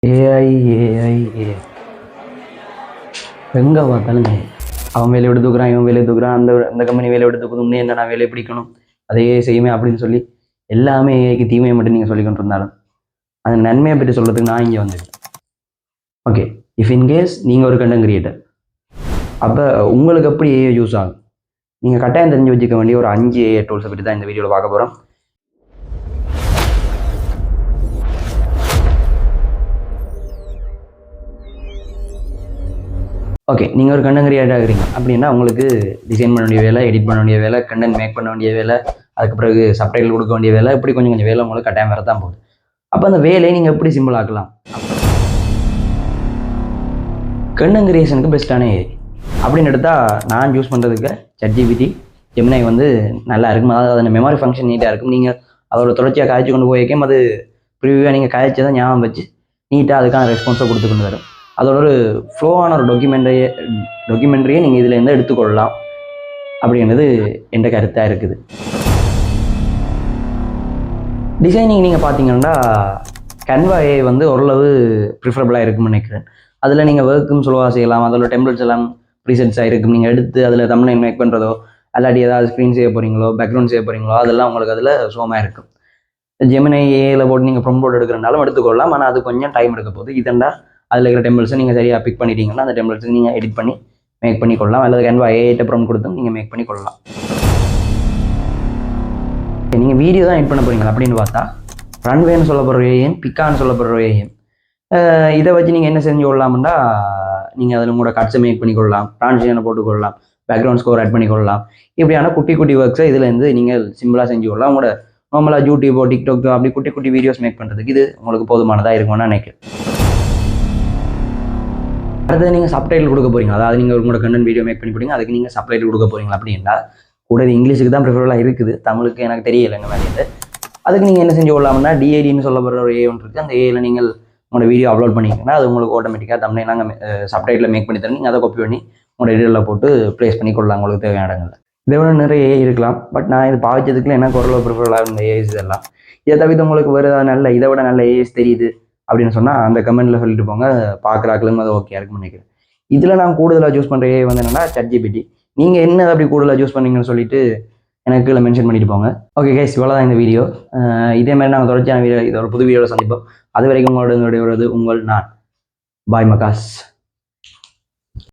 AI AI ஏ எங்கே பார்த்தாலும் அவன் வேலையை விட்டு தூக்குறான், இவன் வேலையை தூக்குறான், அந்த கம்பெனி வேலையை விட்டு தூக்குது, இன்னும் என்ன நான் வேலையை பிடிக்கணும், அதையே செய்யுமே அப்படின்னு சொல்லி எல்லாமே ஏஐக்கு தீமையை மட்டும் நீங்கள் சொல்லி கொண்டு இருந்தாலும் அந்த நன்மையை பற்றி சொல்கிறதுக்கு நான் இங்கே வந்தேன். ஓகே, இஃப் இன்கேஸ் நீங்கள் ஒரு கண்டென்ட் கிரியேட்டர், அப்போ உங்களுக்கு எப்படி ஏஐ யூஸ் ஆகும், நீங்கள் கட்டாயம் தெரிஞ்சு வச்சுக்க வேண்டிய ஒரு 5 ஏஐ டூல்ஸை பற்றி தான் இந்த வீடியோவில் பார்க்க போகிறோம். ஓகே, நீங்கள் ஒரு கண்டென்ட் கிரியேட்டர் ஆகிறீங்க அப்படின்னா உங்களுக்கு டிசைன் பண்ண வேண்டிய வேலை, எடிட் பண்ண வேண்டிய வேலை, கண்டென்ட் மேக் பண்ண வேண்டிய வேலை, அதுக்கு பிறகு சப்டைட்டில் கொடுக்க வேண்டிய வேலை, இப்படி கொஞ்சம் கொஞ்சம் வேலை உங்களுக்கு கட்டாயம் வேறு தான் போகுது. அப்போ அந்த வேலையை நீங்கள் எப்படி சிம்பிள் ஆக்கலாம்? கண்டென்ட் கிரியேஷனுக்கு பெஸ்ட்டான ஏஐ அப்படின்னு எடுத்தால் நான் யூஸ் பண்ணுறதுக்கு ChatGPT, ஜெமினி வந்து நல்லா இருக்கும். அதாவது அந்த மெமரி ஃபங்க்ஷன் நீட்டாக இருக்கும். நீங்கள் அதோட தொடர்ச்சியாக காய்ச்சி கொண்டு போயிருக்கேன், அது ப்ரிவியூவாக நீங்கள் காய்ச்சதை ஞாபகம் வச்சு நீட்டாக அதுக்கான ரெஸ்பான்ஸை கொடுத்து கொண்டு வரும். அதோட ஒரு ஃப்ளோவான ஒரு டாக்குமெண்ட்ரியை நீங்கள் இதில் எடுத்துக்கொள்ளலாம் அப்படின்றது என்ற கருத்தாக இருக்குது. டிசைனிங் நீங்கள் பார்த்தீங்கன்னா கேன்வா ஏஐ வந்து ஓரளவு ப்ரிஃபரபிளாக இருக்குன்னு நினைக்கிறேன். அதில் நீங்கள் ஒர்க்குன்னு சொல்லுவா செய்யலாம், அதில் டெம்ப்ளேட்ஸ் எல்லாம் ப்ரீசெட்ஸாக இருக்கும். நீங்கள் எடுத்து அதில் தம்ப்நெயில் மேக் பண்ணுறதோ, அல்லாட்டி ஏதாவது ஸ்க்ரீன் செய்ய போகிறீங்களோ, பேக்ரவுண்ட் செய்ய போகிறீங்களோ, அதெல்லாம் உங்களுக்கு அதில் சுகமாக இருக்கும். ஜெமினி ஏஐல போட்டு நீங்கள் ப்ரொம்போட் எடுக்கிறனாலும் எடுத்துக்கொள்ளலாம், ஆனால் அது கொஞ்சம் டைம் எடுக்க போகுது. இதெண்டா அதில் இருக்கிற டெம்ப்ளேட்ஸை நீங்கள் சரியாக பிக் பண்ணிட்டீங்கன்னா அந்த டெம்ப்ளேட்ஸை நீங்கள் எடிட் பண்ணி மேக் பண்ணி கொள்ளலாம், அல்லது கேன்வா ஏஐட்ட ப்ரொம்ப்ட் கொடுத்தும் நீங்கள் மேக் பண்ணி கொள்ளலாம். நீங்கள் வீடியோ தான் எடிட் பண்ண போகிறீங்களா அப்படின்னு பார்த்தா ரன்வேன்னு சொல்லப்படுற ஏஎம், பிக்கான்னு சொல்லப்படுற ஏஎம், இதை வச்சு நீங்கள் என்ன செஞ்சு கொள்ளலாம்னா நீங்கள் அதில் கூட கட்ஸை மேக் பண்ணி கொள்ளலாம், ட்ரான்ஸ்லேஷனை போட்டுக்கொள்ளலாம், பேக்ரவுண்ட் ஸ்கோர் ஆட் பண்ணி கொள்ளலாம். இப்படியான குட்டி குட்டி ஒர்க்ஸை இதுலேருந்து நீங்கள் சிம்பிளாக செஞ்சு கொள்ளலாம். உங்களோட நார்மலாக யூடியூபோ டிக்டாக் அப்படி குட்டி குட்டி வீடியோஸ் மேக் பண்ணுறதுக்கு இது உங்களுக்கு போதுமானதாக இருக்கும்னு நினைக்கிறேன். அடுத்தது நீங்கள் சப்டைட்டில் கொடுக்க போகிறீங்க, அதாவது நீங்கள் உங்களோட கண்டென்ட் வீடியோ மேக் பண்ணி போகிறீங்க, அதுக்கு நீங்கள் சப்டைட்டில் கொடுக்க போகிறீங்க அப்படின்னா கூட இது இங்கிலீஷுக்கு தான் ப்ரிஃபரபிளாக இருக்குது, தமிழுக்கு எனக்கு தெரியலை என்ன மாதிரி. அதுக்கு நீங்கள் என்ன செஞ்சு கொள்ளலாம்னா டிஐடின்னு சொல்லப்படுற ஒரு ஏ ஒன்று இருக்குது. அந்த ஏல நீங்கள் உங்களோட வீடியோ அப்லோட் பண்ணிங்கன்னா அது உங்களுக்கு ஆட்டோமேட்டிக்காக தமிழ் நாங்கள் சப்டைட்டில் மேக் பண்ணி தரேன். நீங்கள் அதை காப்பி பண்ணி உங்களோட எடிட்டரில் போட்டு ப்ளேஸ் பண்ணி கொள்ளலாம் உங்களுக்கு தேவையான இடங்களில். இதை விட நிறைய ஏ இருக்கலாம், பட் நான் இது பாவிச்சதுக்குள்ள எனக்கு ஓரளவு ப்ரிஃபரபிளாக இருந்த ஏஸ் இதெல்லாம். இதை தவிர்த்து உங்களுக்கு வேறு ஏதாவது நல்ல இதை விட நல்ல ஏஸ் தெரியுது அப்படின்னு சொன்னால் அந்த கமெண்ட்டில் சொல்லிட்டு போங்க, பார்க்குறாக்களும் அது ஓகே இருக்குன்னு நினைக்கிறேன். இதில் நான் கூடுதலாக சூஸ் பண்ணுற ஏ வந்து என்னென்னா ChatGPT. நீங்கள் என்ன அப்படி கூடுதலாக சூஸ் பண்ணீங்கன்னு சொல்லிட்டு எனக்கு கீழே மென்ஷன் பண்ணிட்டு போங்க. ஓகே கைஸ், இவ்வளோ தான் இந்த வீடியோ. இதே மாதிரி நாங்கள் தொடர்ச்சியான வீடியோ, இதோட புது வீடியோவில் சந்திப்போம். அது வரைக்கும் உங்களோட உங்கள் நான் பாய் மகாஸ்.